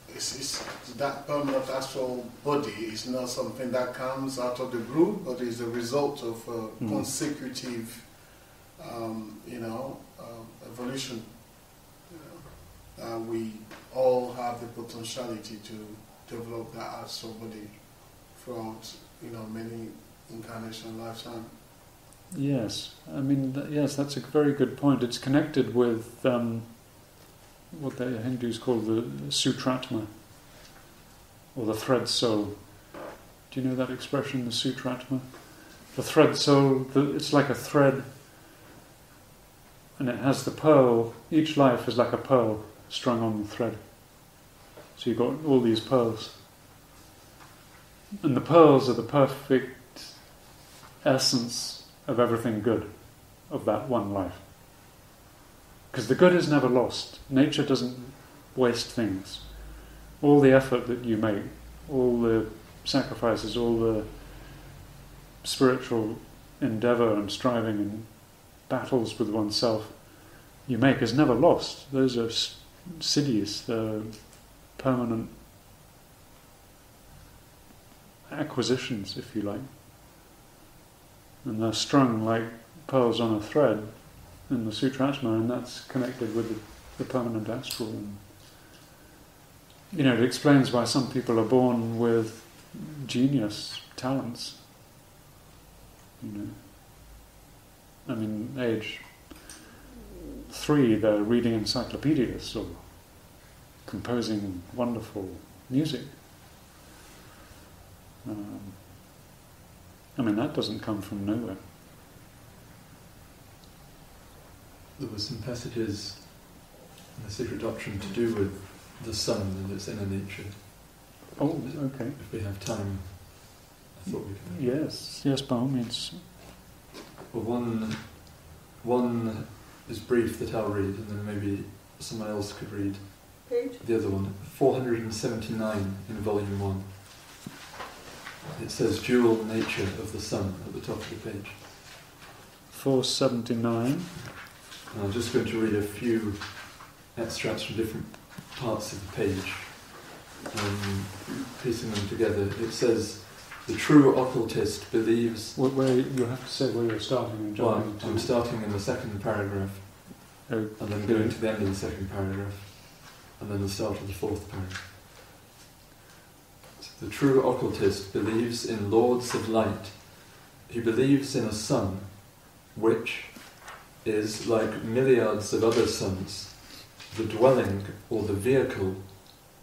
that permanent astral body is not something that comes out of the blue, but is a result of consecutive, evolution. We all have the potentiality to develop that astral body throughout, many incarnation lifetime. Yes, I mean, yes, that's a very good point. It's connected with what the Hindus call the sutratma, or the thread soul. Do you know that expression, the sutratma? The thread soul, it's like a thread, and it has the pearl. Each life is like a pearl strung on the thread. So you've got all these pearls. And the pearls are the perfect essence of everything good of that one life. Because the good is never lost. Nature doesn't waste things. All the effort that you make, all the sacrifices, all the spiritual endeavour and striving and battles with oneself you make is never lost. Those are siddhis, they're permanent acquisitions, if you like. And they're strung like pearls on a thread in the sutratma, and that's connected with the permanent astral. And, it explains why some people are born with genius talents. Age 3, they're reading encyclopedias or composing wonderful music. That doesn't come from nowhere. There were some passages in the Secret Doctrine to do with the sun and its inner nature. Oh, okay. If we have time, I thought we could. Yes, by all means. Well, one is brief that I'll read, and then maybe someone else could read Page? the other one. 479 in Volume 1. It says dual nature of the sun at the top of the page. 479. And I'm just going to read a few extracts from different parts of the page, piecing them together. It says, the true occultist believes... Where you have to say where you're starting and jumping to. I'm starting in the second paragraph, and then going to the end of the second paragraph, and then the start of the fourth paragraph. The true occultist believes in lords of light. He believes in a sun which is, like milliards of other suns, the dwelling or the vehicle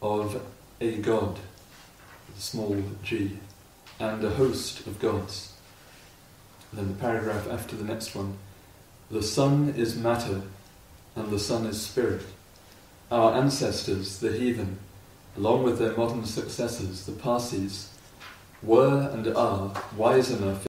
of a god, with a small g, and a host of gods. And then the paragraph after the next one, the sun is matter and the sun is spirit. Our ancestors, the heathen, along with their modern successors, the Parsis, were and are wise enough